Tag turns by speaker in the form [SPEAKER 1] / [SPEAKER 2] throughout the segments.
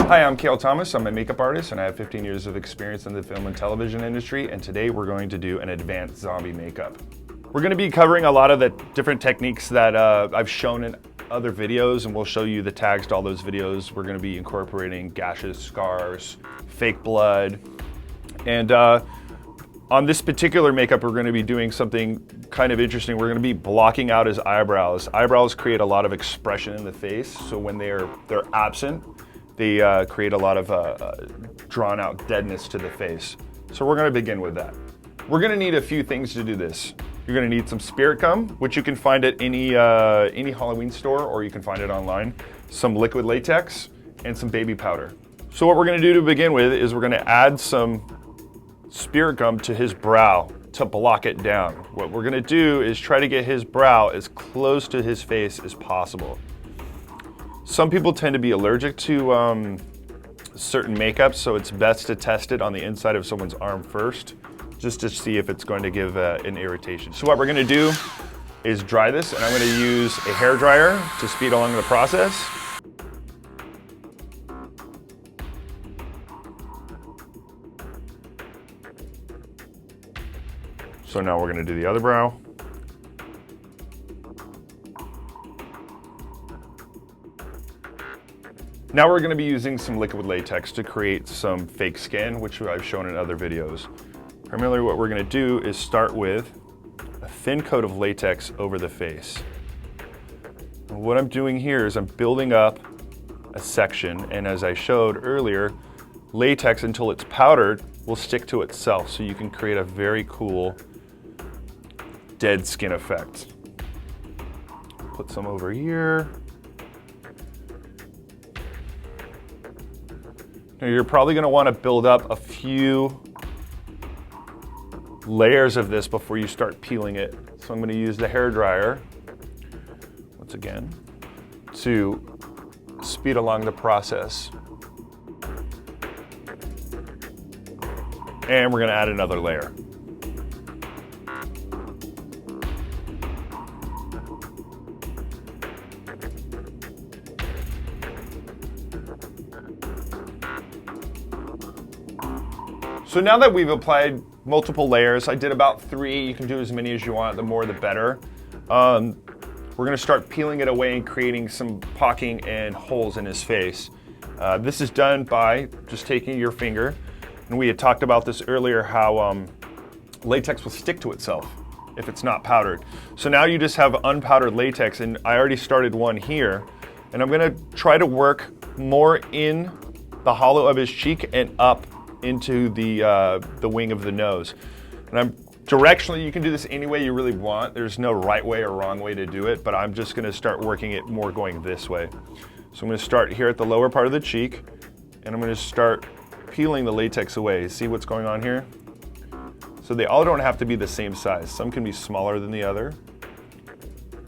[SPEAKER 1] Hi, I'm Cale Thomas. I'm a makeup artist and I have 15 years of experience in the film and television industry, and today we're going to do an advanced zombie makeup. We're going to be covering a lot of the different techniques that I've shown in other videos, and we'll show you the tags to all those videos. We're going to be incorporating gashes, scars, fake blood, and on this particular makeup we're going to be doing something kind of interesting. We're going to be blocking out his eyebrows. Eyebrows create a lot of expression in the face, so when they're absent, they create a lot of drawn out deadness to the face. So we're going to begin with that. We're going to need a few things to do this. You're going to need some spirit gum, which you can find at any Halloween store, or you can find it online, some liquid latex, and some baby powder. So what we're going to do to begin with is we're going to add some spirit gum to his brow to block it down. What we're going to do is try to get his brow as close to his face as possible. Some people tend to be allergic to certain makeup, so it's best to test it on the inside of someone's arm first, just to see if it's going to give an irritation. So what we're going to do is dry this, and I'm going to use a hair dryer to speed along the process. So now we're going to do the other brow. Now we're going to be using some liquid latex to create some fake skin, which I've shown in other videos. Primarily what we're going to do is start with a thin coat of latex over the face. And what I'm doing here is I'm building up a section, and as I showed earlier, latex until it's powdered will stick to itself, so you can create a very cool dead skin effect. Put some over here. Now you're probably going to want to build up a few layers of this before you start peeling it. So I'm going to use the hair dryer, once again, to speed along the process. And we're going to add another layer. So now that we've applied multiple layers, I did about 3, you can do as many as you want, the more the better. We're going to start peeling it away and creating some pocking and holes in his face. This is done by just taking your finger, and we had talked about this earlier, how latex will stick to itself if it's not powdered. So now you just have unpowdered latex, and I already started one here, and I'm going to try to work more in the hollow of his cheek and up into the wing of the nose. And I'm directionally, you can do this any way you really want. There's no right way or wrong way to do it, but I'm just going to start working it more going this way. So I'm going to start here at the lower part of the cheek, and I'm going to start peeling the latex away. See what's going on here? So they all don't have to be the same size. Some can be smaller than the other.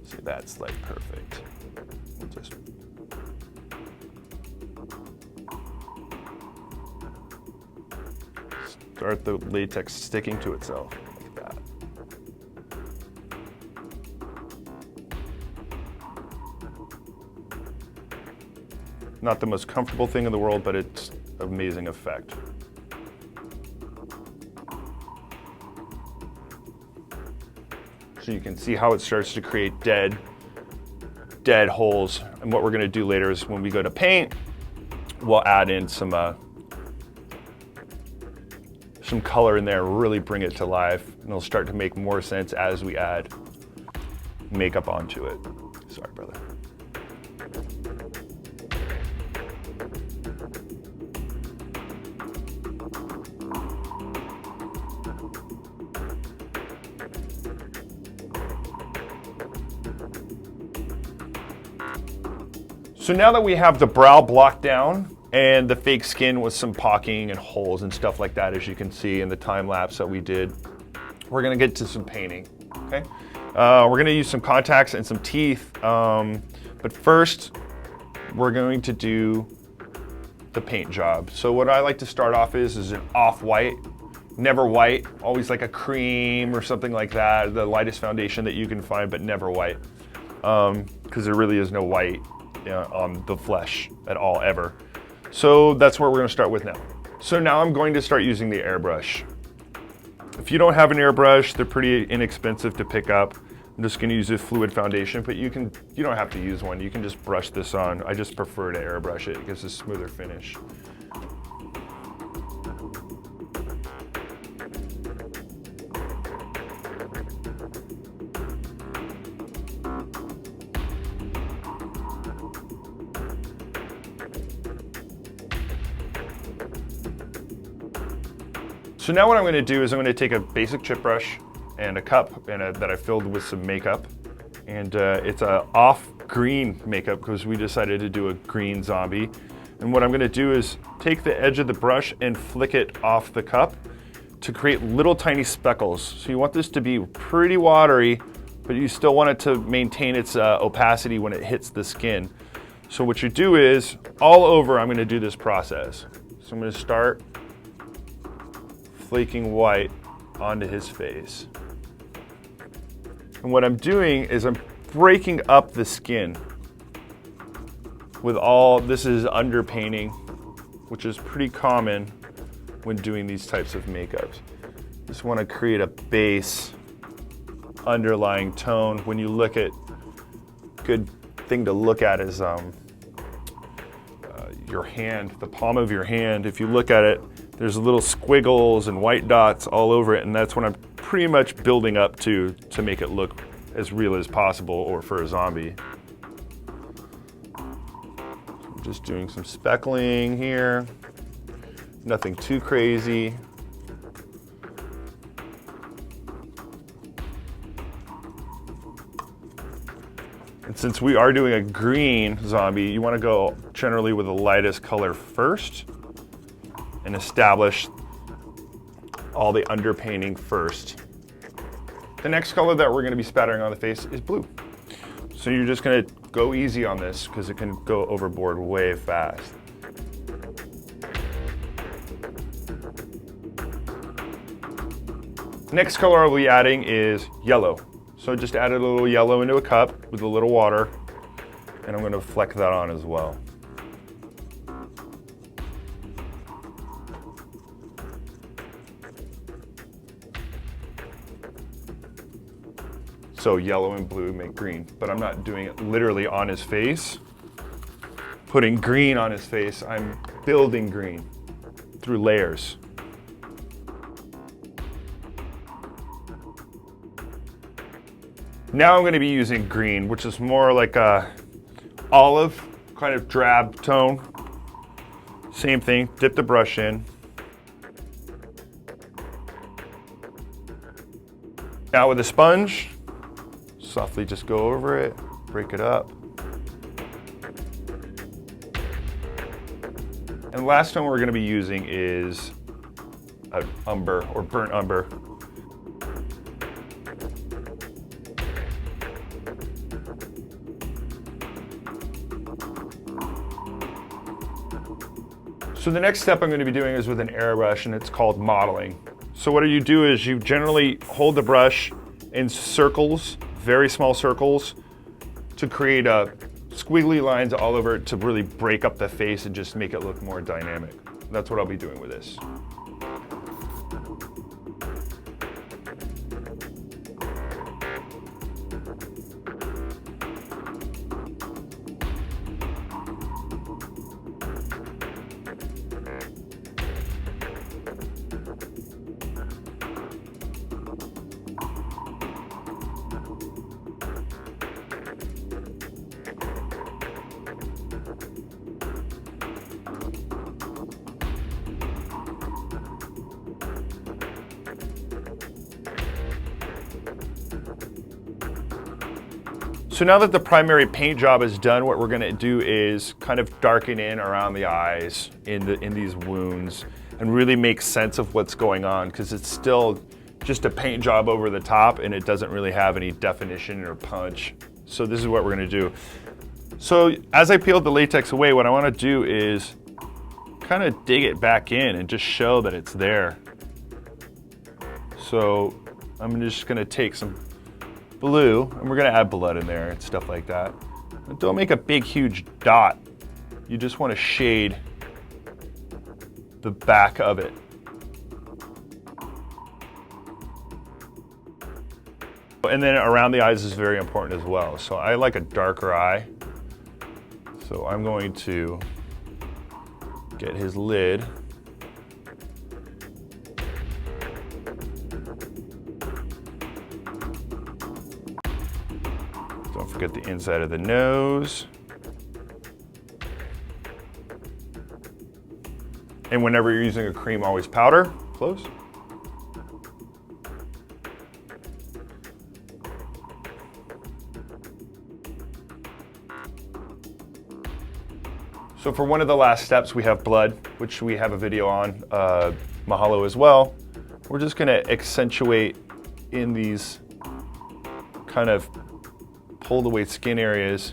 [SPEAKER 1] See, that's like perfect. We'll just start the latex sticking to itself like that. Not the most comfortable thing in the world, but it's an amazing effect. So you can see how it starts to create dead holes. And what we're going to do later is when we go to paint, we'll add in some color in there, really bring it to life, and it'll start to make more sense as we add makeup onto it. Sorry, brother. So now that we have the brow blocked down, and the fake skin with some pocking and holes and stuff like that, as you can see in the time lapse that we did, we're gonna get to some painting, okay? We're gonna use some contacts and some teeth, but first, we're going to do the paint job. So what I like to start off is an off-white, never white, always like a cream or something like that, the lightest foundation that you can find, but never white, because there really is no white on the flesh at all, ever. So that's what we're going to start with now. So now I'm going to start using the airbrush. If you don't have an airbrush, they're pretty inexpensive to pick up. I'm just going to use a fluid foundation, but you don't have to use one. You can just brush this on. I just prefer to airbrush it. It gives a smoother finish. So now what I'm going to do is I'm going to take a basic chip brush and a cup that I filled with some makeup. And it's a off green makeup because we decided to do a green zombie. And what I'm going to do is take the edge of the brush and flick it off the cup to create little tiny speckles. So you want this to be pretty watery, but you still want it to maintain its opacity when it hits the skin. So what you do is, all over I'm going to do this process. So I'm going to start flaking white onto his face. And what I'm doing is I'm breaking up the skin with this is underpainting, which is pretty common when doing these types of makeups. Just want to create a base underlying tone. When you look at, good thing to look at is your hand, the palm of your hand. If you look at it, there's little squiggles and white dots all over it, and that's what I'm pretty much building up to make it look as real as possible, or for a zombie. I'm just doing some speckling here, nothing too crazy. And since we are doing a green zombie, you want to go generally with the lightest color first and establish all the underpainting first. The next color that we're going to be spattering on the face is blue. So you're just going to go easy on this because it can go overboard way fast. Next color I'll be adding is yellow. So I just added a little yellow into a cup with a little water, and I'm going to fleck that on as well. So yellow and blue make green, but I'm not doing it literally on his face, putting green on his face. I'm building green through layers. Now I'm going to be using green, which is more like a olive, kind of drab tone. Same thing, dip the brush in. Now with a sponge, softly just go over it, break it up. And the last one we're going to be using is an umber or burnt umber. So the next step I'm going to be doing is with an airbrush, and it's called modeling. So what you do is you generally hold the brush in circles, very small circles, to create squiggly lines all over it to really break up the face and just make it look more dynamic. That's what I'll be doing with this. So now that the primary paint job is done, what we're going to do is kind of darken in around the eyes in these wounds and really make sense of what's going on, because it's still just a paint job over the top and it doesn't really have any definition or punch. So this is what we're going to do. So as I peeled the latex away, what I want to do is kind of dig it back in and just show that it's there. So I'm just going to take some blue, and we're going to add blood in there and stuff like that. But don't make a big huge dot. You just want to shade the back of it. And then around the eyes is very important as well. So I like a darker eye. So I'm going to get his lid. Don't forget the inside of the nose. And whenever you're using a cream, always powder. Close. So for one of the last steps, we have blood, which we have a video on, Mahalo as well. We're just gonna accentuate in these kind of pulled away skin areas,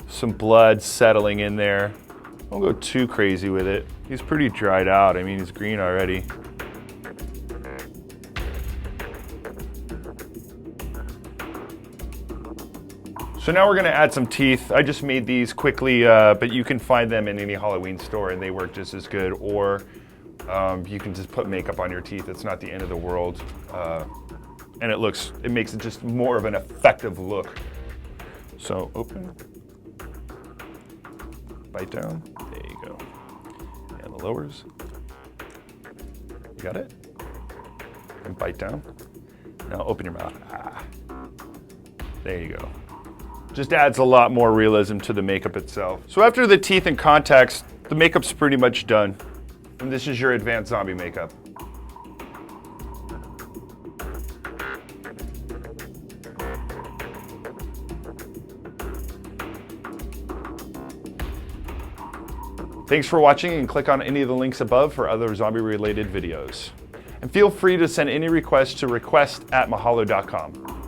[SPEAKER 1] some blood settling in there. Don't go too crazy with it. He's pretty dried out. I mean, he's green already. So now we're gonna add some teeth. I just made these quickly, but you can find them in any Halloween store and they work just as good, or you can just put makeup on your teeth. It's not the end of the world. And it makes it just more of an effective look. So open, bite down, there you go. And the lowers, you got it? And bite down. Now open your mouth, there you go. Just adds a lot more realism to the makeup itself. So after the teeth and contacts, the makeup's pretty much done. And this is your advanced zombie makeup. Thanks for watching, and click on any of the links above for other zombie-related videos. And feel free to send any requests to request@mahalo.com.